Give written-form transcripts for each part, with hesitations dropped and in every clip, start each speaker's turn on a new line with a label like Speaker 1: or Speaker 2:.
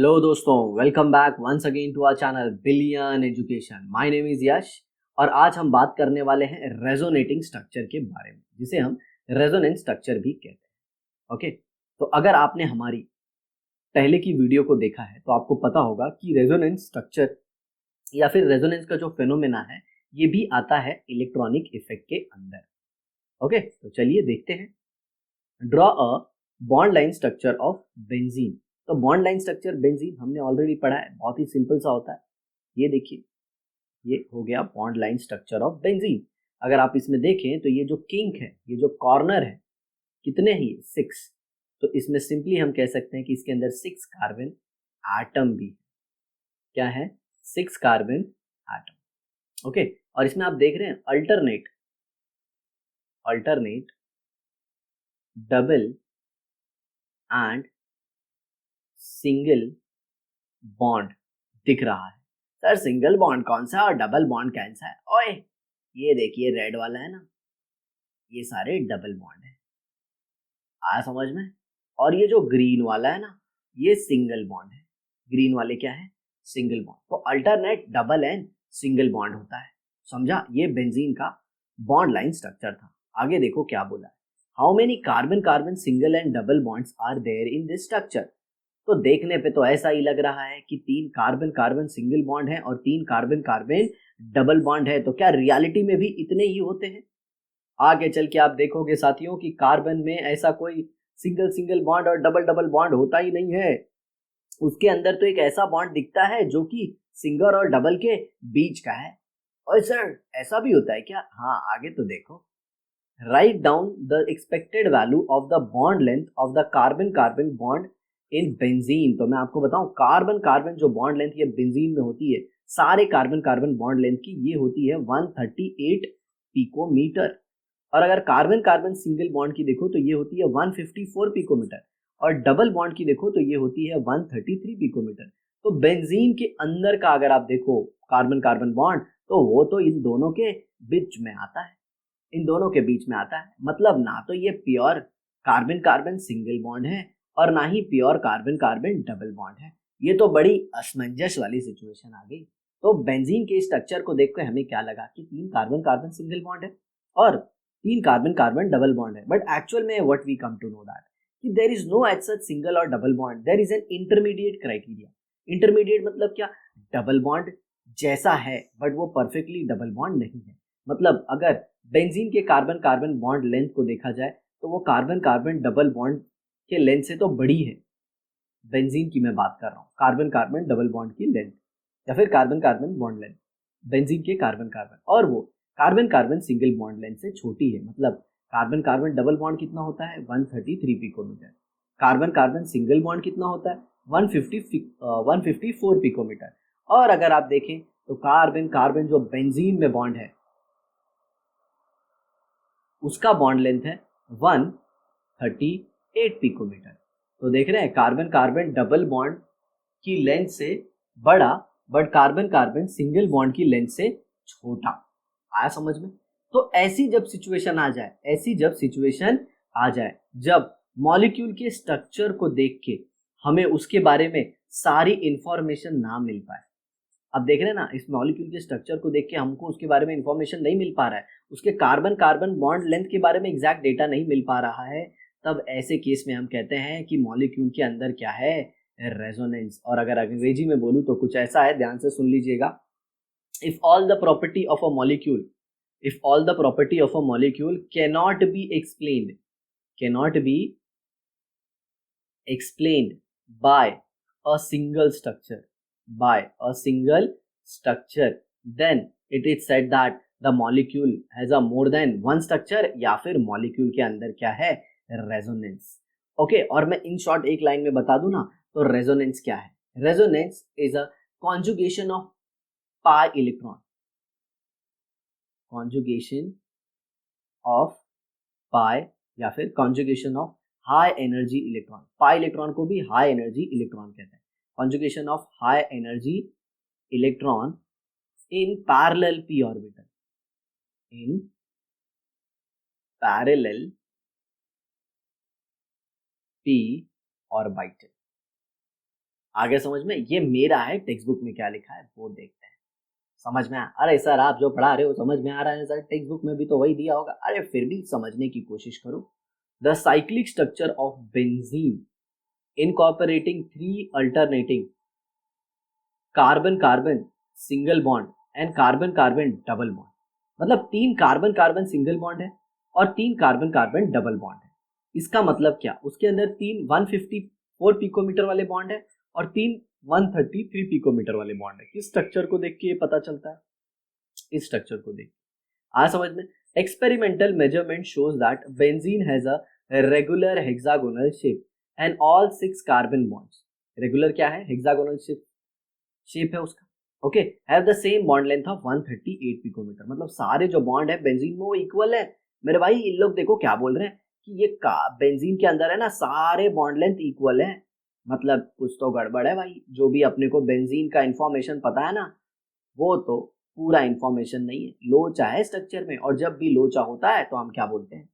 Speaker 1: Hello दोस्तों, welcome back once again to our channel billion education. My name is Yash और आज हम बात करने वाले हैं रेजोनेटिंग स्ट्रक्चर के बारे में, जिसे हम रेजोनेंस स्ट्रक्चर भी कहते हैं। ओके, तो अगर आपने हमारी पहले की वीडियो को देखा है तो आपको पता होगा कि रेजोनेंस स्ट्रक्चर या फिर रेजोनेंस का जो फेनोमेना है ये भी आता है इलेक्ट्रॉनिक इफेक्ट के अंदर। ओके, तो चलिए देखते हैं। Draw a bond line structure of benzene. तो बॉन्ड लाइन स्ट्रक्चर बेंजीन हमने ऑलरेडी पढ़ा है, बहुत ही सिंपल सा होता है। ये देखिए, ये हो गया bond line structure of benzene. अगर आप इसमें देखें तो ये जो किंक है, ये जो कॉर्नर है, कितने ही 6। तो इसमें सिंपली हम कह सकते हैं कि इसके अंदर 6 कार्बन एटम भी है। क्या है? 6 कार्बन एटम। ओके, और इसमें आप देख रहे हैं alternate alternate double and single bond दिख रहा है। सर सिंगल बॉन्ड कौन सा और डबल बॉन्ड कौन सा है? ओए, ये देखिए रेड वाला है ना, ये सारे डबल बॉन्ड है। आया समझ में? और ये जो ग्रीन वाला है ना, ये सिंगल बॉन्ड है। ग्रीन वाले क्या है? Single bond. तो alternate double and single bond होता है। समझा? ये बेंजीन का बॉन्ड लाइन स्ट्रक्चर था। आगे देखो क्या बोला है। How many carbon carbon single and double bonds are there in this structure? तो देखने पे तो ऐसा ही लग रहा है कि 3 कार्बन कार्बन सिंगल बॉन्ड है और 3 कार्बन कार्बन डबल बॉन्ड है। तो क्या रियलिटी में भी इतने ही होते हैं? आगे चल के आप देखोगे साथियों कि कार्बन में ऐसा कोई सिंगल सिंगल बॉन्ड और डबल डबल बॉन्ड होता ही नहीं है। उसके अंदर तो एक ऐसा बॉन्ड दिखता है जो कि सिंगल और डबल के बीच का है। और सर ऐसा भी होता है क्या? हाँ, आगे तो देखो। Write down the expected value of the bond length of the carbon carbon bond in benzene. तो मैं आपको बताऊं, कार्बन कार्बन जो बॉन्ड लेंथ ये बेंजीन में होती है, सारे कार्बन कार्बन बॉन्ड लेंथ की ये होती है 138 पिकोमीटर। और अगर कार्बन कार्बन सिंगल बॉन्ड की देखो तो ये होती है 154 पिकोमीटर और डबल बॉन्ड की देखो तो ये होती है 133 पिकोमीटर। तो बेंजीन के अंदर का अगर आप देखो कार्बन कार्बन बॉन्ड, तो वो तो इन दोनों के बीच में आता है। इन दोनों के बीच में आता है, मतलब ना तो ये pure carbon carbon single bond है और ना ही pure carbon carbon double bond है। ये तो बड़ी असमंजस वाली सिचुएशन आ गई। तो बेंजीन के स्ट्रक्चर को देखकर हमें क्या लगा कि 3 कार्बन कार्बन सिंगल बॉन्ड है और 3 कार्बन कार्बन डबल बॉन्ड है। बट एक्चुअल में what we come to know that कि there is no as such single और double bond, there is an intermediate criteria. Intermediate मतलब क्या? डबल बॉन्ड जैसा है बट वो परफेक्टली डबल बॉन्ड नहीं है। मतलब अगर बेंजीन के कार्बन कार्बन बॉन्ड लेंथ को देखा जाए तो वो कार्बन कार्बन डबल बॉन्ड के लेंथ से तो बड़ी है। बेंजीन की मैं बात कर रहा हूँ, कार्बन कार्बन डबल बॉन्ड की लेंथ या फिर carbon carbon bond length benzene के कार्बन कार्बन, और वो carbon carbon single bond length से छोटी है। मतलब कार्बन कार्बन डबल बॉन्ड कितना होता है? 133 picometre. Carbon carbon single bond कितना होता है? 154 पिकोमीटर। और अगर आप देखें तो कार्बन कार्बन जो बेंजीन में बॉन्ड है उसका बॉन्ड लेंथ है 138 पिकोमीटर। तो देख रहे हैं, कार्बन कार्बन डबल बॉन्ड की लेंथ से बड़ा but carbon carbon single bond की लेंथ से छोटा। आया समझ में? तो ऐसी जब सिचुएशन आ जाए, जब मॉलिक्यूल के स्ट्रक्चर को देख के हमें उसके बारे में सारी इंफॉर्मेशन ना मिल पाए। अब देख रहे हैं ना, इस मॉलिक्यूल के स्ट्रक्चर को देख के हमको उसके बारे में इंफॉर्मेशन नहीं मिल पा रहा है, उसके कार्बन कार्बन बॉन्ड लेंथ के बारे में एग्जैक्ट डेटा नहीं मिल पा रहा है, तब ऐसे केस में हम कहते हैं कि मॉलिक्यूल के अंदर क्या है? रेजोनेंस। और अगर अंग्रेजी में बोलूं तो कुछ ऐसा है, ध्यान से सुन लीजिएगा। If all the property of a molecule if all the property of a molecule cannot be explained by a single structure then it is said that the molecule has a more than one structure, या फिर molecule के अंदर क्या है? Resonance. Okay, और मैं in short एक line में बता दूं ना, तो रेजोनेंस क्या है? Resonance is a conjugation of pi electron, conjugation of pi या फिर conjugation of high energy electron. Pi electron को भी हाई एनर्जी इलेक्ट्रॉन कहते हैं। Conjugation of high energy electron in parallel p orbital, in parallel p orbital. आगे समझ में, ये मेरा है, टेक्स्ट बुक में क्या लिखा है वो देखते हैं। समझ में अरे सर आप जो पढ़ा रहे हो समझ में आ रहा है सर, टेक्स्ट बुक में भी तो वही दिया होगा। अरे फिर भी समझने की कोशिश करो। The cyclic structure of benzene incorporating 3 alternating carbon carbon single bond and carbon carbon double bond. मतलब 3 कार्बन कार्बन सिंगल बॉन्ड है और 3 कार्बन कार्बन डबल बॉन्ड है। इसका मतलब क्या, उसके अंदर 3 154 पिकोमीटर वाले बॉन्ड है और 3 133 पिकोमीटर वाले बॉन्ड है। किस स्ट्रक्चर को देख के ये पता चलता है, इस स्ट्रक्चर को देख आ समझ में। Experimental measurement shows that benzene has a regular hexagonal shape and all 6 carbon bonds, regular क्या है, हेक्सागोनल शेप है उसका, okay, have the same bond length of 138 picometre. मतलब सारे जो बॉन्ड है बेंजीन में वो इक्वल है। मेरे भाई इन लोग देखो क्या बोल रहे हैं कि ये बेंजीन के अंदर है ना सारे बॉन्ड लेंथ इक्वल है। मतलब कुछ तो गड़बड़ है भाई, जो भी अपने को बेंजीन का इंफॉर्मेशन पता है ना वो तो पूरा इंफॉर्मेशन नहीं है। लोचा है स्ट्रक्चर में, और जब भी लोचा होता है तो हम क्या बोलते हैं,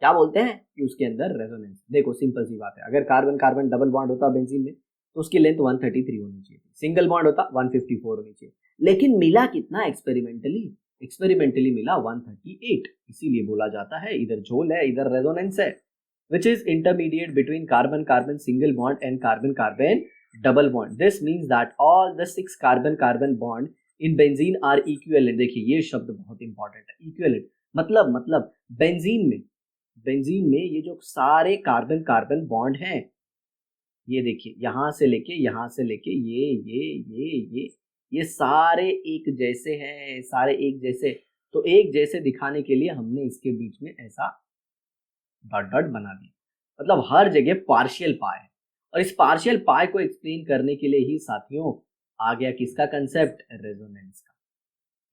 Speaker 1: क्या बोलते हैं कि उसके अंदर रेजोनेंस। देखो सिंपल सी बात है, अगर कार्बन कार्बन डबल बॉन्ड होता बेंजीन में तो उसकी लेंथ 133 होनी चाहिए, सिंगल बॉन्ड होता 154 होनी चाहिए। लेकिन मिला कितना एक्सपेरिमेंटली मिला 138। इसीलिए बोला जाता है इधर झोल है इधर रेजोनेंस है, which is intermediate between carbon carbon single bond and carbon carbon double bond. This means that all the 6 carbon carbon bond in benzene are equivalent. देखिए ये शब्द बहुत इंपॉर्टेंट है, इक्विवेलेंट मतलब बेंजीन में ये जो सारे कार्बन कार्बन बॉन्ड हैं, ये देखिए यहां से लेके ये सारे एक जैसे हैं, सारे एक जैसे। तो एक जैसे दिखाने के लिए हमने इसके बीच में ऐसा डॉट डॉट बना दिया, मतलब हर जगह पार्शियल पाई है। और इस पार्शियल पाई को एक्सप्लेन करने के लिए ही साथियों आ गया किसका कंसेप्ट, रेजोनेंस का।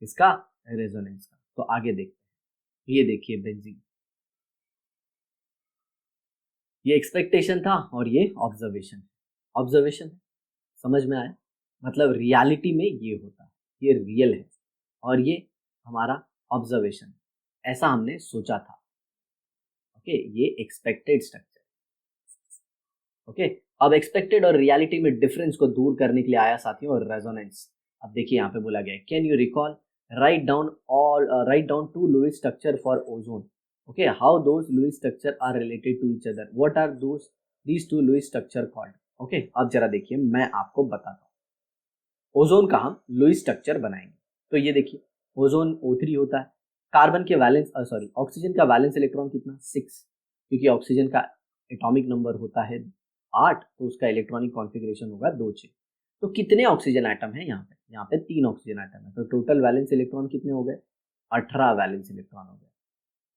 Speaker 1: किसका, रेजोनेंस का। तो आगे देखते हैं, ये देखिए बेंजीन, ये एक्सपेक्टेशन था और ये ऑब्जर्वेशन है। समझ में आया, मतलब रियलिटी में ये होता है, ये रियल है और ये हमारा ऑब्जर्वेशन, ऐसा हमने सोचा था। ओके, ये एक्सपेक्टेड स्ट्रक्चर। ओके, अब एक्सपेक्टेड और रियलिटी में डिफरेंस को दूर करने के लिए आया साथियों और रेजोनेंस। अब देखिए यहाँ पे बोला गया है, can you recall write down 2 Lewis structure for ozone. Okay, how those Lewis structure are related to each other, what are those these 2 Lewis structure called. Okay, अब जरा देखिए मैं आपको बताता हूँ ओजोन का हम लुईस स्ट्रक्चर बनाएंगे। तो ये देखिए ओजोन O3 होता है, कार्बन के वैलेंस ऑक्सीजन का वैलेंस इलेक्ट्रॉन कितना 6, क्योंकि ऑक्सीजन का एटॉमिक नंबर होता है 8, तो उसका इलेक्ट्रॉनिक कॉन्फ़िगरेशन होगा 2 6। तो कितने ऑक्सीजन आइटम है यहाँ पे 3 ऑक्सीजन आइटम है, तो टोटल वैलेंस इलेक्ट्रॉन कितने हो गए, 18 वैलेंस इलेक्ट्रॉन हो गए।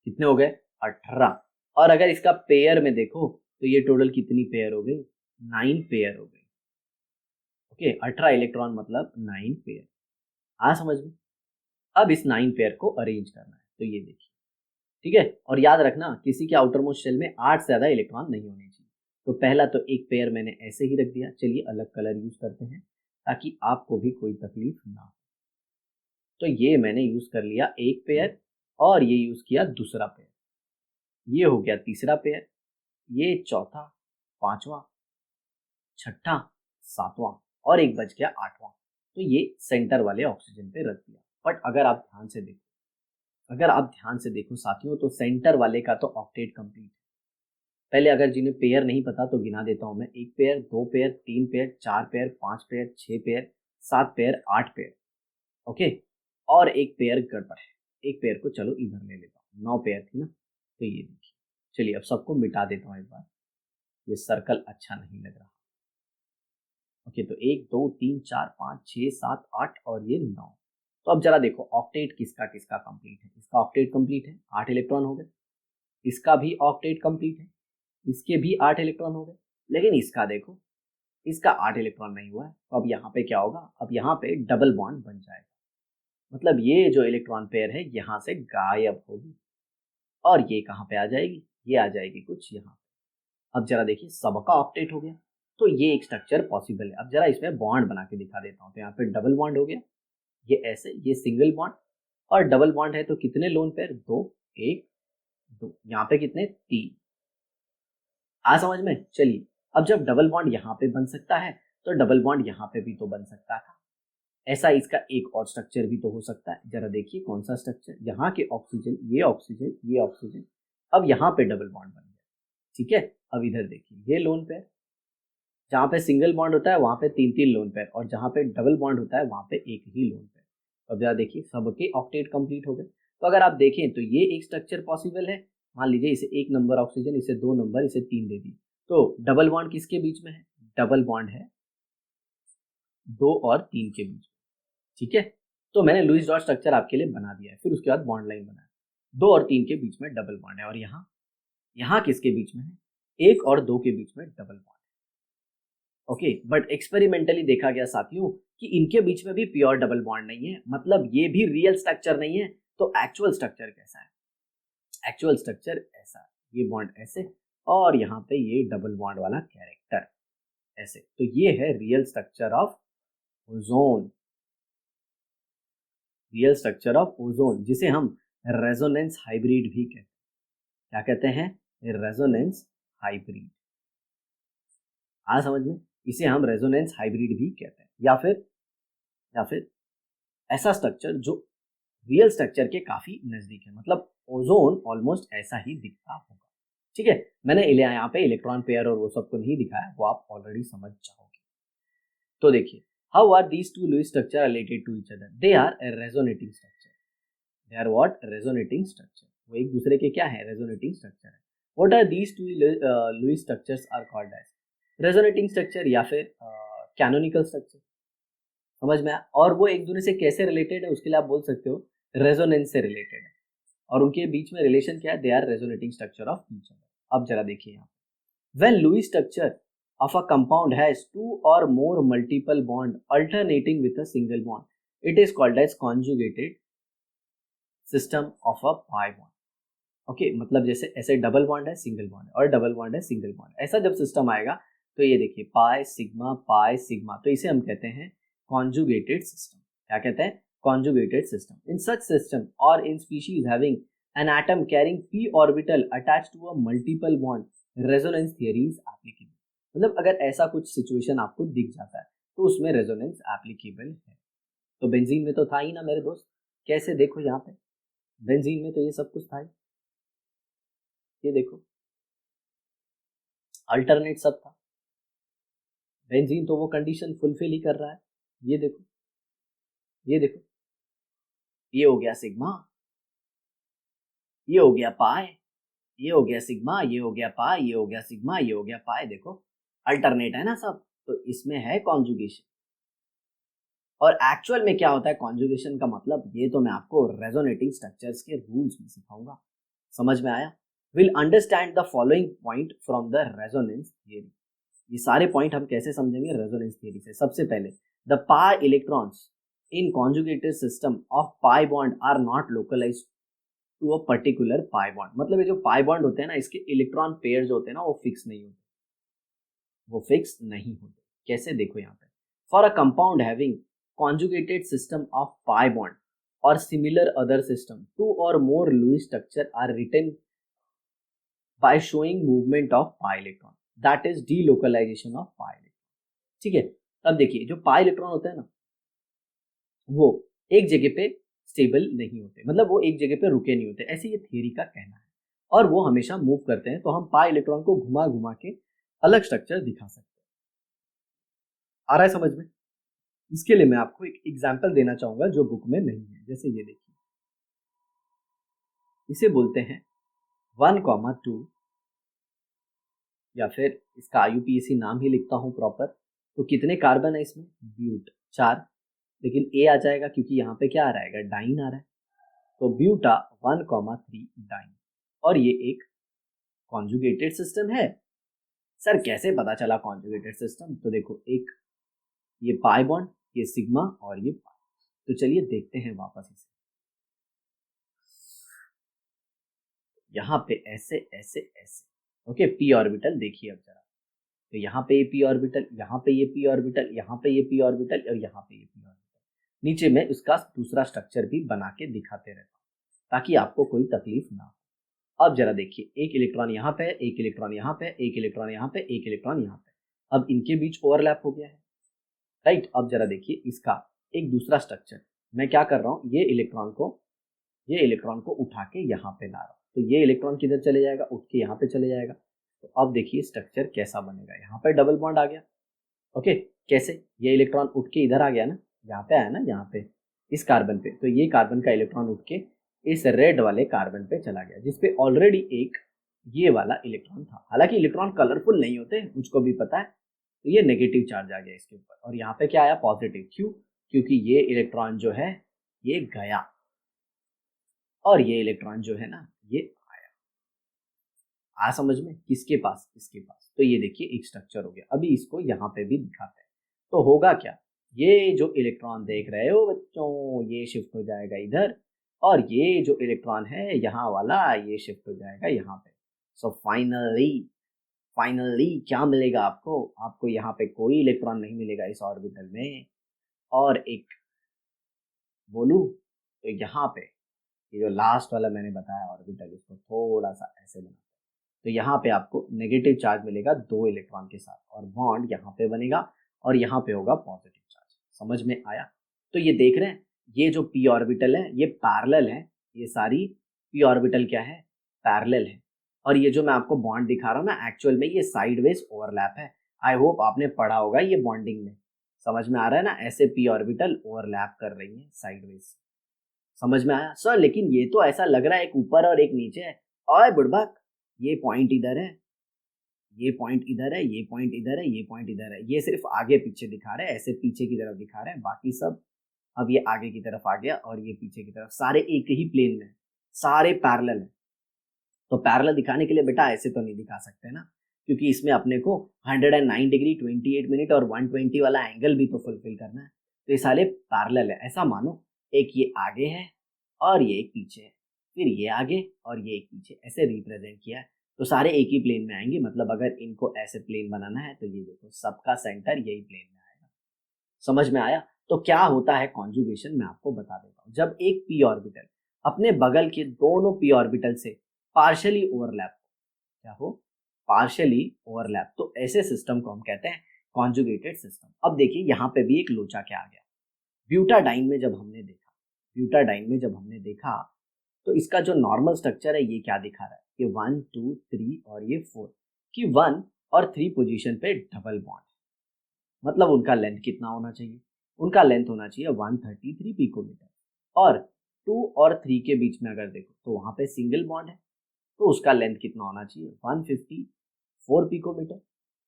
Speaker 1: कितने हो गए, 18। और अगर इसका पेयर में देखो तो ये टोटल कितनी पेयर हो गई, 9 पेयर हो गई। ओके, 18 इलेक्ट्रॉन मतलब 9 पेयर। आ समझ में। अब इस 9 पेयर को अरेंज करना है, तो ये देखिए ठीक है। और याद रखना किसी के आउटर मोस्ट शेल में 8 से ज्यादा इलेक्ट्रॉन नहीं होने चाहिए। तो पहला तो एक पेयर मैंने ऐसे ही रख दिया, चलिए अलग कलर यूज करते हैं ताकि आपको भी कोई तकलीफ ना हो। तो ये मैंने यूज कर लिया एक पेयर और ये यूज किया दूसरा पेयर, ये हो गया तीसरा पेयर, ये चौथा, पांचवा, छठा, सातवां और एक बच गया आठवां। तो ये सेंटर वाले ऑक्सीजन पे रख दिया। बट अगर आप ध्यान से देखो साथियों तो सेंटर वाले का तो ऑक्टेट कंप्लीट है। पहले अगर जिन्हें पेयर नहीं पता तो गिना देता हूं मैं, 1 pair, 2 pair, 3 pair, 4 pair, 5 pair, 6 pair, 7 pair, 8 pair. Okay, और एक पेयर गड़बड़ है, एक पेयर को चलो इधर ले लेता हूँ, 9 पेयर थी ना। तो ये देखिए, चलिए अब सबको मिटा देता हूँ एक बार, ये सर्कल अच्छा नहीं लग रहा। ओके, तो 1 2 3 4 5 6 7 8 और ये 9। तो अब जरा देखो ऑक्टेट किसका किसका कंप्लीट है। इसका ऑक्टेट कंप्लीट है, 8 इलेक्ट्रॉन हो गए। इसका भी ऑक्टेट कंप्लीट है, इसके भी 8 इलेक्ट्रॉन हो गए। लेकिन इसका देखो, इसका 8 इलेक्ट्रॉन नहीं हुआ है। तो अब यहाँ पे क्या होगा, अब यहाँ पे डबल बॉन्ड बन जाएगा, मतलब ये जो इलेक्ट्रॉन पेयर है यहाँ से गायब होगी और ये कहाँ पे आ जाएगी, ये आ जाएगी कुछ यहाँ। अब जरा देखिए सबका ऑक्टेट हो गया, तो ये एक स्ट्रक्चर पॉसिबल है। अब जरा इसमें बॉन्ड बना के दिखा देता हूँ। तो यहाँ पे डबल बॉन्ड हो गया, ये ऐसे, ये सिंगल बॉन्ड और डबल बॉन्ड है तो कितने लोन पेयर, 2 1 2, यहाँ पे कितने 3। आ समझ में। चलिए अब जब डबल बॉन्ड यहाँ पे बन सकता है तो डबल बॉन्ड यहाँ पे भी तो बन सकता था। ऐसा इसका एक और स्ट्रक्चर भी तो हो सकता है। जरा देखिए कौन सा स्ट्रक्चर, यहाँ के ऑक्सीजन, ये ऑक्सीजन, ये ऑक्सीजन, अब यहाँ पे डबल बॉन्ड बन गया। ठीक है, अब इधर देखिए, ये लोन पेयर, जहाँ पे सिंगल बॉन्ड होता है वहाँ पे 3-3 लोन पेयर, और जहाँ पे डबल बॉन्ड होता है वहाँ पे एक ही लोन पेयर। अब जरा देखिए, सबके ऑक्टेट कंप्लीट हो गए। तो अगर आप देखें तो ये एक स्ट्रक्चर पॉसिबल है। मान लीजिए इसे 1 नंबर ऑक्सीजन, इसे 2 नंबर, इसे 3 दे दी, तो डबल बॉन्ड किसके बीच में है? डबल बॉन्ड है 2 और 3 के बीच। ठीक है, तो मैंने लुईस डॉट स्ट्रक्चर आपके लिए बना दिया है। फिर उसके बाद बॉन्ड लाइन बनाया, 2 और 3 के बीच में डबल बॉन्ड है, और यहाँ किसके बीच में है? 1 और 2 के बीच में double bond. Okay, but experimentally देखा गया साथियों कि इनके बीच में भी प्योर डबल बॉन्ड नहीं है, मतलब ये भी रियल स्ट्रक्चर नहीं है। तो एक्चुअल स्ट्रक्चर कैसा है? एक्चुअल स्ट्रक्चर ऐसा है, ये बॉन्ड ऐसे, और यहाँ पे ये डबल बॉन्ड वाला कैरेक्टर ऐसे। तो ये है real structure of ozone, real structure of ozone, जिसे हम रेजोनेंस हाइब्रिड भी कहते हैं। क्या कहते हैं? Resonance hybrid. आ समझ में? इसे हम रेजोनेंस हाइब्रिड भी कहते हैं, या फिर ऐसा स्ट्रक्चर जो रियल स्ट्रक्चर के काफी नजदीक है, मतलब ओजोन ऑलमोस्ट ऐसा ही दिखता होगा। ठीक है, मैंने यहाँ पे इलेक्ट्रॉन पेयर और वो सब को नहीं दिखाया, वो आप ऑलरेडी समझ जाओगे। तो देखिए, how are these two Lewis structure related to each other? They are resonating structure. They are what? Resonating structure. वो एक दूसरे के क्या है? रेजोनेटिंग स्ट्रक्चर है। What are these two Lewis structures are called as? Resonating structure या फिर canonical structure. समझ में आया? और वो एक दूसरे से कैसे रिलेटेड है उसके लिए आप बोल सकते हो रेजोनेंस से रिलेटेड है, और उनके बीच में रिलेशन क्या है? They are resonating structure of each other. अब जरा देखिए यहाँ, when Lewis structure of a compound has 2 or more multiple bond alternating with a single bond, it is called as conjugated system of a pi bond. Okay, मतलब जैसे ऐसे double bond है, single bond है, और double bond है, single bond, ऐसा जब system आएगा तो ये देखिए पाई सिग्मा, तो इसे हम कहते हैं कॉन्जुगेटेड सिस्टम। क्या कहते हैं? Conjugated system. In such system और in species having an atom carrying p orbital attached to a multiple bond resonance theory is applicable. मतलब अगर ऐसा कुछ सिचुएशन आपको दिख जाता है तो उसमें रेजोनेंस एप्लीकेबल है। तो बेंजीन में तो था ही ना मेरे दोस्त, कैसे देखो यहाँ पे, बेंजीन में तो ये सब कुछ था ही, ये देखो अल्टरनेट सब था। बेंजीन तो वो कंडीशन फुलफिल ही कर रहा है, ये देखो, ये देखो, ये हो गया सिग्मा, ये हो गया पाई, ये हो गया सिग्मा, ये हो गया पाई, ये हो गया सिग्मा, ये हो गया पाई। देखो अल्टरनेट है ना सब, तो इसमें है कॉन्जुगेशन। और एक्चुअल में क्या होता है कॉन्जुगेशन का मतलब, ये तो मैं आपको रेजोनेटिंग स्ट्रक्चर्स के रूल्स में सिखाऊंगा। समझ में आया? Will understand the following point from the resonance theory. ये सारे पॉइंट हम कैसे समझेंगे? रेजोनेंस थियरी से। सबसे पहले, the pi electrons in conjugated system of pi bond are not localised to a particular pi bond. मतलब ये जो पाई बॉन्ड होते हैं ना, इसके इलेक्ट्रॉन पेयर जो होते हैं ना, वो फिक्स नहीं होते, वो फिक्स नहीं होते। कैसे? देखो यहाँ पे, for a compound having conjugated system of pi bond or similar other system, 2 or more Lewis structure are written by showing movement of pi electron, that is delocalization of pi electron। ठीक है, अब देखिए जो pi electron होते हैं ना, वो एक जगह पे स्टेबल नहीं होते, मतलब वो एक जगह पे रुके नहीं होते, ऐसे ये थियरी का कहना है। और वो हमेशा मूव करते हैं, तो हम पाई इलेक्ट्रॉन को घुमा घुमा के अलग स्ट्रक्चर दिखा सकते हैं। आ रहा है समझ में? इसके लिए मैं आपको एक एग्जाम्पल देना चाहूंगा जो बुक में नहीं है। जैसे ये देखिए, इसे बोलते हैं 1,2, या फिर इसका IUPAC नाम ही लिखता हूं प्रॉपर। तो कितने कार्बन है इसमें? ब्यूट 4, लेकिन ए आ जाएगा क्योंकि यहाँ पे क्या आ रहा है? डाइन आ रहा है। तो ब्यूटा 1,3 डाइन, और ये एक कॉन्जुगेटेड सिस्टम है। सर कैसे पता चला कॉन्जुगेटेड सिस्टम? तो देखो, एक ये पाई बॉन्ड, ये सिग्मा, और ये पाई। तो चलिए देखते हैं वापस इसे। यहाँ पे ऐसे ऐसे ऐसे, ओके, p ऑर्बिटल देखिए अब जरा। तो यहाँ पे ये p ऑर्बिटल, यहाँ पे ये p ऑर्बिटल, यहाँ पे ये p ऑर्बिटल, और यहाँ पे ये p ऑर्बिटल। नीचे में उसका दूसरा स्ट्रक्चर भी बना के दिखाते रहता हूँ ताकि आपको कोई तकलीफ ना हो। अब जरा देखिए, एक इलेक्ट्रॉन यहाँ पे, एक इलेक्ट्रॉन यहाँ पे, एक इलेक्ट्रॉन यहाँ पे, एक इलेक्ट्रॉन यहाँ पे। अब इनके बीच ओवरलैप हो गया है, राइट। अब जरा देखिए इसका एक दूसरा स्ट्रक्चर, मैं क्या कर रहा हूँ, ये इलेक्ट्रॉन को उठा के यहाँ पे ला रहा हूँ, तो ये इलेक्ट्रॉन किधर चले जाएगा, उठ के यहाँ पे चले जाएगा। तो अब देखिए स्ट्रक्चर कैसा बनेगा, यहाँ पे डबल बॉन्ड आ गया। ओके, कैसे, ये इलेक्ट्रॉन उठ के इधर आ गया ना, यहाँ पे आया ना, यहाँ पे इस कार्बन पे, तो ये कार्बन का इलेक्ट्रॉन उठ के इस रेड वाले कार्बन पे चला गया, जिसपे ऑलरेडी एक ये वाला इलेक्ट्रॉन था। हालांकि इलेक्ट्रॉन कलरफुल नहीं होते, मुझको भी पता है। तो ये नेगेटिव चार्ज आ गया इसके ऊपर, और यहाँ पे क्या आया, पॉजिटिव। क्यों, क्योंकि ये इलेक्ट्रॉन जो है ये गया, और ये इलेक्ट्रॉन जो है ना ये आया। आ समझ में, किसके पास, इसके पास। तो ये देखिए एक स्ट्रक्चर हो गया। अभी इसको यहाँ पे भी दिखाते हैं, तो होगा क्या, ये जो इलेक्ट्रॉन देख रहे हो बच्चों, ये शिफ्ट हो जाएगा इधर, और ये जो इलेक्ट्रॉन है यहाँ वाला, ये शिफ्ट हो जाएगा यहाँ पे। सो फाइनली क्या मिलेगा आपको, आपको यहाँ पे कोई इलेक्ट्रॉन नहीं मिलेगा इस ऑर्बिटल में, और एक बोलूं तो यहाँ पे ये जो लास्ट वाला मैंने बताया ऑर्बिटल, इसको थोड़ा सा ऐसे बनाते हैं, तो यहाँ पे आपको नेगेटिव चार्ज मिलेगा 2 इलेक्ट्रॉन के साथ, और बॉन्ड यहाँ पे बनेगा, और यहाँ पे होगा पॉजिटिव चार्ज। समझ में आया। तो ये देख रहे हैं, ये जो पी ऑर्बिटल है ये पैरेलल है, ये सारी पी ऑर्बिटल क्या है, पैरेलल है। और ये जो मैं आपको बॉन्ड दिखा रहा हूँ ना, एक्चुअल में ये साइडवेज ओवरलैप है। आई होप आपने पढ़ा होगा ये बॉन्डिंग में, समझ में आ रहा है ना, ऐसे पी ऑर्बिटल ओवरलैप कर रही है साइडवेज। समझ में आया सर, लेकिन ये तो ऐसा लग रहा है एक ऊपर और एक नीचे है। ओए बुड़बक, ये पॉइंट इधर है, ये पॉइंट इधर है, ये पॉइंट इधर है, ये पॉइंट इधर है। ये सिर्फ आगे पीछे दिखा रहे हैं, ऐसे पीछे की तरफ दिखा रहे हैं, बाकी सब अब ये आगे की तरफ आ गया, और ये पीछे की तरफ, सारे एक ही प्लेन में, सारे पैरेलल है। तो पैरेलल दिखाने के लिए बेटा ऐसे तो नहीं दिखा सकते ना, क्योंकि इसमें अपने को 109 डिग्री 28 मिनट और 120 वाला एंगल भी तो फुलफिल करना है। तो ये सारे पैरेलल है। ऐसा मानो एक ये आगे है और ये एक पीछे है, फिर ये आगे और ये एक पीछे, ऐसे रिप्रेजेंट किया है। तो सारे एक ही प्लेन में आएंगे, मतलब अगर इनको ऐसे प्लेन बनाना है तो ये देखो सबका सेंटर यही प्लेन में आएगा। समझ में आया। तो क्या होता है कॉन्जुगेशन, मैं आपको बता देता हूँ। जब एक पी ऑर्बिटल अपने बगल के दोनों पी ऑर्बिटल से पार्शियली ओवरलैप, क्या हो, पार्शियली ओवरलैप, तो ऐसे सिस्टम को हम कहते हैं कॉन्जुगेटेड सिस्टम। अब देखिए यहाँ पे भी एक लोचा क्या आ गया, ब्यूटाडाइन में जब हमने देखा, ब्यूटाडाइन में जब हमने देखा तो इसका जो नॉर्मल स्ट्रक्चर है ये क्या दिखा रहा है, कि 1 2 3 और ये 4, कि 1 और 3 पोजीशन पे डबल बॉन्ड, मतलब उनका लेंथ कितना होना चाहिए, उनका लेंथ होना चाहिए 133 पिकोमीटर, और 2 और 3 के बीच में अगर देखो तो वहां पे सिंगल बॉन्ड है, तो उसका लेंथ कितना होना चाहिए 154 पिकोमीटर,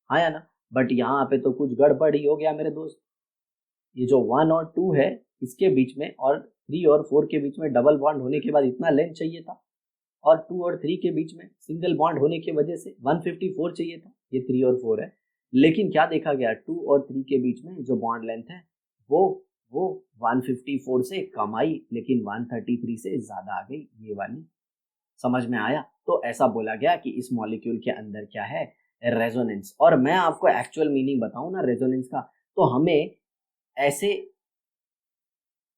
Speaker 1: हाँ या ना। बट यहाँ पे तो कुछ गड़बड़ ही हो गया मेरे दोस्त। ये जो 1 और 2 है इसके बीच में, और 3 और 4 के बीच में डबल बॉन्ड होने के बाद इतना लेंथ चाहिए था, और 2 और 3 के बीच में सिंगल बॉन्ड होने की वजह से 154 चाहिए था। ये 3 और 4 है, लेकिन क्या देखा गया, 2 और 3 के बीच में जो बॉन्ड लेंथ है वो 154 से कम आई, लेकिन 133 से ज्यादा आ गई ये वाली। समझ में आया। तो ऐसा बोला गया कि इस मॉलिक्यूल के अंदर क्या है, रेजोनेंस। और मैं आपको एक्चुअल मीनिंग बताऊं ना रेजोनेंस का, तो हमें ऐसे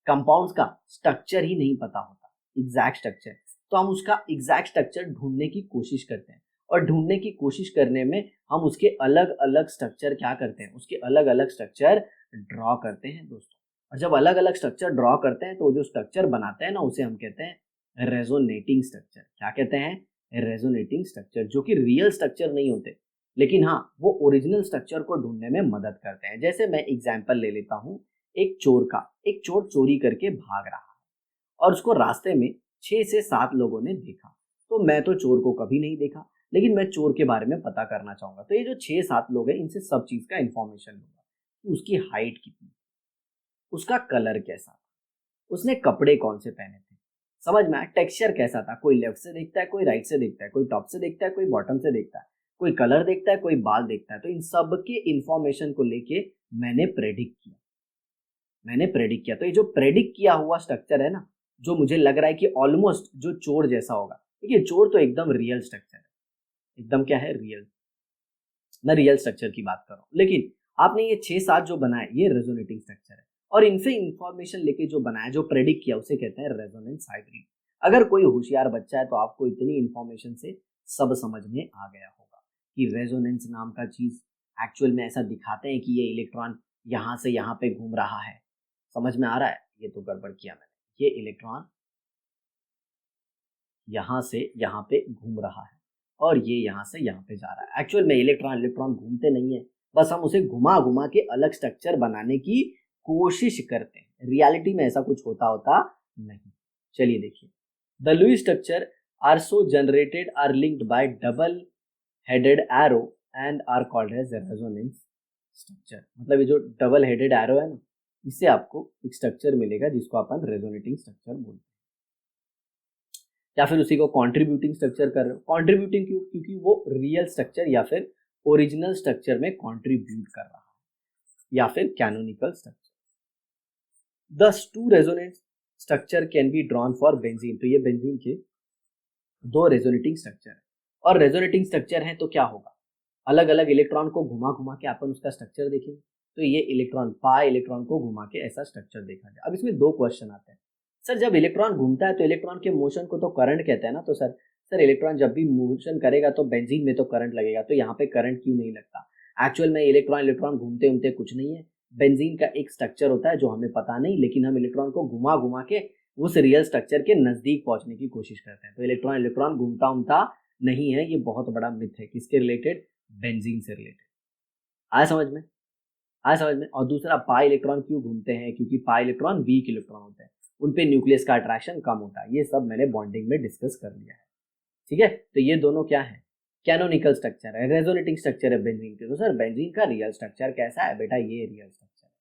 Speaker 1: कंपाउंड्स का स्ट्रक्चर ही नहीं पता होता, एग्जैक्ट स्ट्रक्चर, तो हम उसका एग्जैक्ट स्ट्रक्चर ढूंढने की कोशिश करते हैं, और ढूंढने की कोशिश करने में हम उसके अलग अलग स्ट्रक्चर क्या करते हैं, उसके अलग अलग स्ट्रक्चर ड्रॉ करते हैं दोस्तों। और जब अलग अलग स्ट्रक्चर ड्रॉ करते हैं तो जो स्ट्रक्चर बनाते हैं ना, उसे हम कहते हैं रेजोनेटिंग स्ट्रक्चर। क्या कहते हैं, रेजोनेटिंग स्ट्रक्चर, जो कि रियल स्ट्रक्चर नहीं होते, लेकिन हाँ वो ओरिजिनल स्ट्रक्चर को ढूंढने में मदद करते हैं। जैसे मैं एग्जाम्पल ले लेता हूँ, एक चोर चोरी करके भाग रहा है, और उसको रास्ते में 6 से 7 लोगों ने देखा। तो मैं तो चोर को कभी नहीं देखा, लेकिन मैं चोर के बारे में पता करना चाहूंगा। तो ये जो 6-7 लोग हैं, इनसे सब चीज का इंफॉर्मेशन लूंगा, कि उसकी हाइट कितनी, उसका कलर कैसा, उसने कपड़े कौन से पहने थे, समझ में आया, टेक्सचर कैसा था, कोई लेफ्ट से देखता है, कोई राइट से देखता है, कोई टॉप से देखता है, कोई बॉटम से देखता है, कोई कलर देखता है, कोई बाल देखता है। तो इन सब के इंफॉर्मेशन को लेके मैंने प्रेडिक्ट किया। तो ये जो प्रेडिक्ट किया हुआ स्ट्रक्चर है ना, जो मुझे लग रहा है कि ऑलमोस्ट जो चोर जैसा होगा, देखिए चोर तो एकदम रियल स्ट्रक्चर है, एकदम क्या है, रियल, मैं रियल स्ट्रक्चर की बात कर रहा हूँ। लेकिन आपने ये 6-7 जो बनाए ये रेजोनेटिंग स्ट्रक्चर है, और इनसे इंफॉर्मेशन लेके जो बनाया, जो प्रेडिक्ट किया, उसे कहते हैं रेजोनेंस हाइब्रिड। अगर कोई होशियार बच्चा है तो आपको इतनी इंफॉर्मेशन से सब समझ में आ गया होगा कि रेजोनेंस नाम का चीज एक्चुअल में ऐसा दिखाते हैं कि ये इलेक्ट्रॉन यहाँ से यहाँ पे घूम रहा है, समझ में आ रहा है? ये तो गड़बड़ किया मैंने, ये इलेक्ट्रॉन यहाँ से यहाँ पे घूम रहा है और ये यहाँ से यहाँ पे जा रहा है। एक्चुअल में इलेक्ट्रॉन घूमते नहीं है, बस हम उसे घुमा घुमा के अलग स्ट्रक्चर बनाने की कोशिश करते हैं। रियलिटी में ऐसा कुछ होता नहीं। चलिए देखिए, the Lewis structure are so generated are linked by double headed arrow and are called as resonance structure. मतलब ये जो डबल हेडेड एरो है ना, इससे आपको एक स्ट्रक्चर मिलेगा जिसको अपन रेजोनेटिंग स्ट्रक्चर बोलते हैं, या फिर उसी को कंट्रीब्यूटिंग स्ट्रक्चर कर रहे हो। कंट्रीब्यूटिंग क्यों? क्योंकि वो रियल स्ट्रक्चर या फिर ओरिजिनल स्ट्रक्चर में कंट्रीब्यूट कर रहा है, या फिर canonical structure. These two resonant structure can be drawn for benzene. तो ये बेंजीन के दो रेजोनेटिंग स्ट्रक्चर है, और रेजोनेटिंग स्ट्रक्चर है तो क्या होगा, अलग अलग इलेक्ट्रॉन को घुमा घुमा के अपन उसका स्ट्रक्चर देखेंगे। तो ये इलेक्ट्रॉन पाई इलेक्ट्रॉन को घुमा के ऐसा स्ट्रक्चर देखा जाए। अब इसमें दो क्वेश्चन आते हैं, सर जब इलेक्ट्रॉन घूमता है तो इलेक्ट्रॉन के मोशन को तो करंट कहते हैं ना, तो सर इलेक्ट्रॉन जब भी मोशन करेगा तो बेंजीन में तो करंट लगेगा, तो यहाँ पे करंट क्यों नहीं लगता? एक्चुअल में इलेक्ट्रॉन घूमते घूमते कुछ नहीं है, बेंजीन का एक स्ट्रक्चर होता है जो हमें पता नहीं, लेकिन हम इलेक्ट्रॉन को घुमा घुमा के उस रियल स्ट्रक्चर के नजदीक पहुंचने की कोशिश करते हैं। तो इलेक्ट्रॉन घूमता नहीं है, ये बहुत बड़ा मिथ है। किसके रिलेटेड? बेंजीन से रिलेटेड। आया समझ में? और दूसरा, पाई इलेक्ट्रॉन क्यों घूमते हैं? क्योंकि पाई इलेक्ट्रॉन वीक इलेक्ट्रॉन होते हैं, उन पे न्यूक्लियस का अट्रैक्शन कम होता है। ये सब मैंने बॉन्डिंग में डिस्कस कर लिया है, ठीक है। तो ये दोनों क्या है? कैनोनिकल स्ट्रक्चर है, रेजोनेटिंग स्ट्रक्चर है बेंजीन के। तो सर बेंजीन का रियल स्ट्रक्चर कैसा है? बेटा ये रियल स्ट्रक्चर है,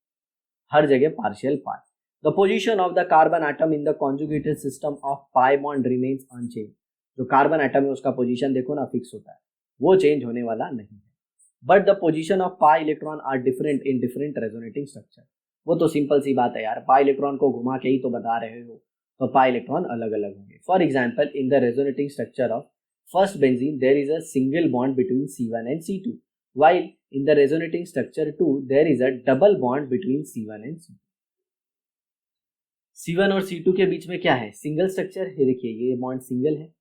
Speaker 1: हर जगह partial pi. The position of the carbon atom in the conjugated system of pi bond remains unchange. जो कार्बन एटम है उसका पोजीशन देखो ना, फिक्स होता है, वो चेंज होने वाला नहीं है। But the position of pi electron are different in different resonating structure. वो तो सिंपल सी बात है यार, पाई इलेक्ट्रॉन को घुमा के ही तो बता रहे हो, तो पाई इलेक्ट्रॉन अलग अलग होंगे। For example, in the resonating structure of first benzene there is a single bond between C1 and C2, while in the resonating structure 2 there is a double bond between C1 and C2। C1 और C2 के बीच में क्या है? Single structure है। देखिए ये bond single है।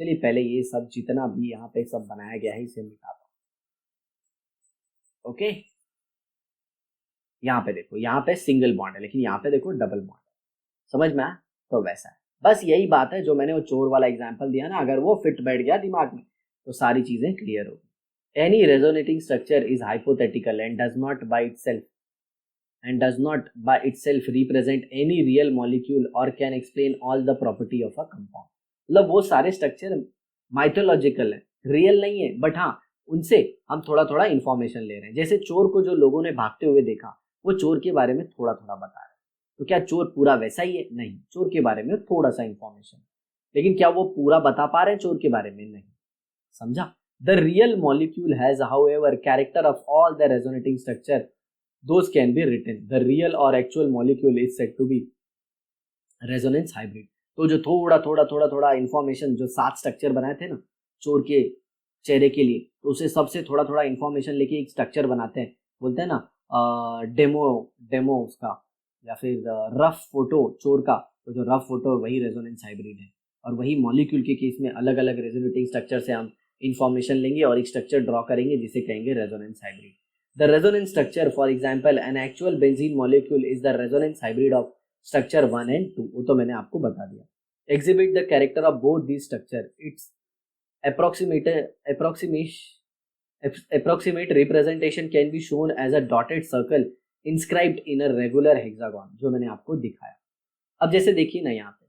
Speaker 1: चलिए पहले ये सब जितना भी यहाँ पे सब बनाया गया है इसे मिटाता हूँ। ओके, यहाँ पे देखो, यहाँ पे सिंगल बॉन्ड है, लेकिन यहाँ पे देखो डबल बॉन्ड है। समझ में आया? तो वैसा है, बस यही बात है जो मैंने वो चोर वाला एग्जाम्पल दिया ना, अगर वो फिट बैठ गया दिमाग में तो सारी चीजें क्लियर होगी। Any resonating structure is hypothetical and does not by itself represent any real molecule or can explain all the property of a compound। मतलब वो सारे स्ट्रक्चर माइथोलॉजिकल है, रियल नहीं है, बट हाँ उनसे हम थोड़ा थोड़ा इंफॉर्मेशन ले रहे हैं। जैसे चोर को जो लोगों ने भागते हुए देखा, वो चोर के बारे में थोड़ा थोड़ा बता रहे हैं। तो क्या चोर पूरा वैसा ही है? नहीं, चोर के बारे में थोड़ा सा इंफॉर्मेशन, लेकिन क्या वो पूरा बता पा रहे हैं चोर के बारे में? नहीं। समझा? The real molecule has, however, character of all the resonating structure. Those can be written. The real or actual molecule is said to be resonance hybrid। तो जो थोड़ा इंफॉर्मेशन, जो 7 स्ट्रक्चर बनाए थे ना चोर के चेहरे के लिए, तो उसे सबसे थोड़ा थोड़ा इंफॉर्मेशन लेके एक स्ट्रक्चर बनाते हैं। बोलते हैं ना डेमो उसका, या फिर रफ फोटो चोर का। तो जो रफ फोटो वही रेजोनेंस हाइब्रिड है, और वही मॉलिक्यूल के केस में अलग अलग रेजोनेटिंग स्ट्रक्चर से हम इंफॉर्मेशन लेंगे और एक स्ट्रक्चर ड्रॉ करेंगे जिसे कहेंगे resonance hybrid. The resonance structure, for example an actual benzene molecule is the resonance hybrid of structure 1 and 2। वो तो मैंने आपको बता दिया। Exhibit the character of both this structure. It's approximate representation can be shown as a dotted circle inscribed in a regular hexagon, जो मैंने आपको दिखाया। अब जैसे देखिए ना, यहाँ पे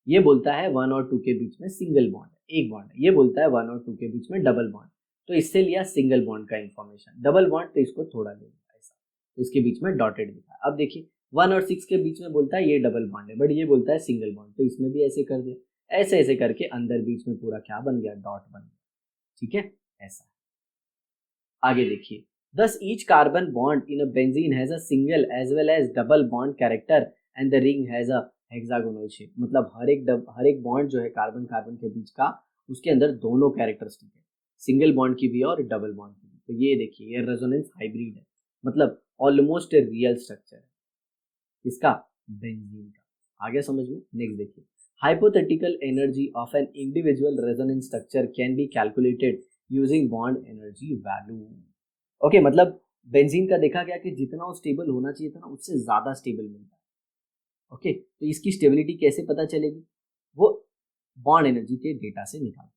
Speaker 1: ये बोलता है 1 और 2 के बीच में सिंगल बॉन्ड है, एक बॉन्ड है। ये बोलता है 1 और 2 के बीच में डबल बॉन्ड, तो इससे लिया सिंगल बॉन्ड का इंफॉर्मेशन। डबल बॉन्ड तो इसको थोड़ा ले लिया ऐसा, तो इसके बीच में डॉटेड दिखा। अब देखिए 1 और 6 के बीच में बोलता है ये डबल बॉन्ड है, बट ये बोलता है सिंगल बॉन्ड, तो इसमें भी ऐसे कर दिया। ऐसे ऐसे करके अंदर बीच में पूरा क्या बन गया? डॉट बन गया। ठीक है, ऐसा। आगे देखिए, thus each carbon bond in a benzene has a single as well as double bond character and the ring has a hexagonal shape। मतलब हर एक बॉन्ड जो है कार्बन कार्बन के बीच का, उसके अंदर दोनों कैरेक्टरिस्टिक है, सिंगल बॉन्ड की भी और डबल बॉन्ड की भी। तो ये देखिए, ये रेजोनेंस हाइब्रिड है, मतलब ऑलमोस्ट रियल स्ट्रक्चर है इसका, बेंजीन का। आगे समझ में? नेक्स्ट देखिए, hypothetical energy of an individual resonance structure can be calculated using bond energy value. Okay, मतलब बेंजीन का देखा गया कि जितना वो स्टेबल होना चाहिए था ना उससे ज़्यादा स्टेबल मिलता है। ओके, तो इसकी स्टेबिलिटी कैसे पता चलेगी, वो बॉन्ड एनर्जी के डेटा से निकालते हैं।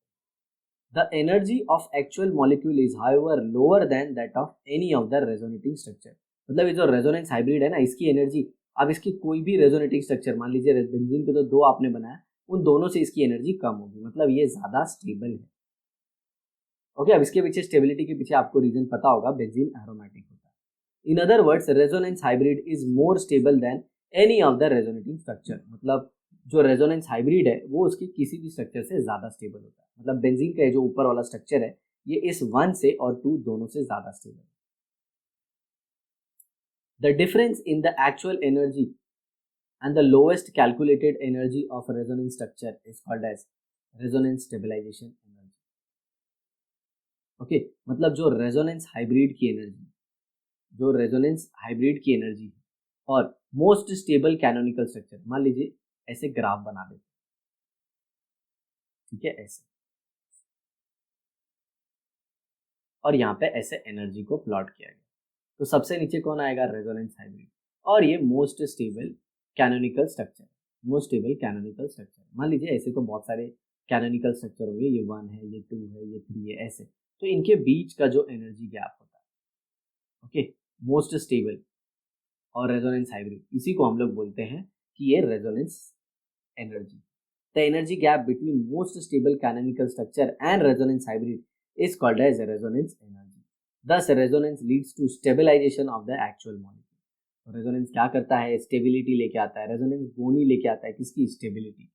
Speaker 1: The energy of actual molecule is however lower than that of any of the resonating structure. मतलब ये जो रेजोनेंस हाइब्रिड है ना, इसकी एनर्जी, अब इसकी कोई भी रेजोनेटिंग स्ट्रक्चर मान लीजिए बेंजीन के तो दो आपने बनाया, उन दोनों से इसकी एनर्जी कम होगी, मतलब ये ज़्यादा स्टेबल है। ओके, अब इसके पीछे स्टेबिलिटी के पीछे आपको रीजन पता होगा, बेंजीन एरोमेटिक होता है। In other words resonance hybrid is more stable then any of the resonating structure. मतलब जो रेजोनेंस हाइब्रिड है वो उसके किसी भी स्ट्रक्चर से ज्यादा स्टेबल होता है। मतलब बेंजीन का जो ऊपर वाला स्ट्रक्चर है ये इस 1 से और 2 दोनों से ज्यादा स्टेबल है। The difference in the actual energy and the lowest calculated energy of resonance structure is called as resonance stabilization energy. Okay, मतलब जो रेजोनेंस हाइब्रिड की एनर्जी, जो रेजोनेंस हाइब्रिड की एनर्जी और मोस्ट स्टेबल कैनोनिकल स्ट्रक्चर, मान लीजिए ऐसे graph बना देते, ठीक है, ऐसे, और यहाँ पे ऐसे एनर्जी को प्लॉट किया गया, तो सबसे नीचे कौन आएगा, रेजोनेंस हाइब्रिड, और ये most stable canonical structure, most stable canonical structure. मान लीजिए ऐसे तो बहुत सारे कैनोनिकल स्ट्रक्चर होंगे, ये 1 है, ये 2 है, ये 3 है, ऐसे, तो इनके बीच का जो एनर्जी गैप होता है, ओके, मोस्ट स्टेबल और रेजोनेंस हाइब्रिड, इसी को हम लोग बोलते हैं कि ये resonance energy. The energy gap between most stable canonical structure and resonance hybrid is called as resonance energy. Thus resonance leads to stabilization of the actual molecule. Resonance क्या करता है, स्टेबिलिटी लेके आता है, रेजोनेंस गोनी लेके आता है, किसकी, स्टेबिलिटी।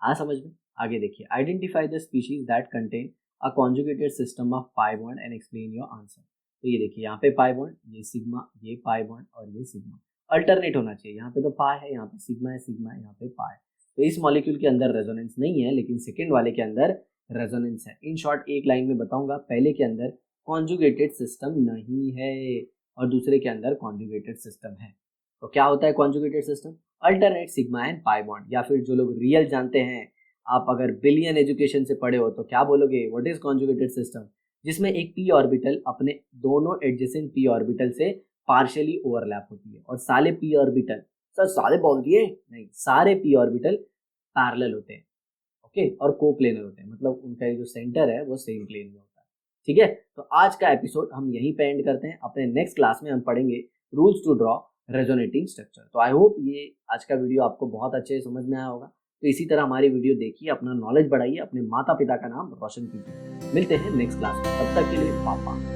Speaker 1: समझ में, आगे देखिए, identify the species that contain a conjugated system of pi bond and explain your answer. तो ये देखिए, यहाँ पे पाई बॉन्ड, ये सिग्मा, ये पाई बॉन्ड और ये सिग्मा, अल्टरनेट होना चाहिए, यहाँ पे तो पाई है, यहाँ पे सिग्मा है, सिग्मा है, यहाँ पे पाई। तो इस मॉलिक्यूल के अंदर रेजोनेंस नहीं है, लेकिन सेकेंड वाले के अंदर रेजोनेंस है। इन शॉर्ट एक लाइन में बताऊंगा, पहले के अंदर कॉन्जुगेटेड सिस्टम नहीं है और दूसरे के अंदर कॉन्जुगेटेड सिस्टम है। तो क्या होता है conjugated system, alternate sigma and pi bond, या फिर जो लोग रियल जानते हैं, आप अगर बिलियन एजुकेशन से पढ़े हो तो क्या बोलोगे, व्हाट इज कॉन्जुगेटेड सिस्टम, जिसमें एक पी ऑर्बिटल अपने दोनों एडजेसेंट पी ऑर्बिटल से पार्शियली ओवरलैप होती है, और सारे पी ऑर्बिटल, सर सारे बोल दिए नहीं, सारे पी ऑर्बिटल पैरेलल होते हैं, ओके, और को प्लेनर होते हैं, मतलब उनका जो सेंटर है वो सेम प्लेन में होता है। ठीक है, तो आज का एपिसोड हम यहीं पे एंड करते हैं। अपने नेक्स्ट क्लास में हम पढ़ेंगे rules to draw resonating structure. तो आई होप ये आज का वीडियो आपको बहुत अच्छे से समझ में आया होगा। तो इसी तरह हमारी वीडियो देखिए, अपना नॉलेज बढ़ाइए, अपने माता पिता का नाम रोशन कीजिए। मिलते हैं नेक्स्ट क्लास में, तब तक के लिए पापा।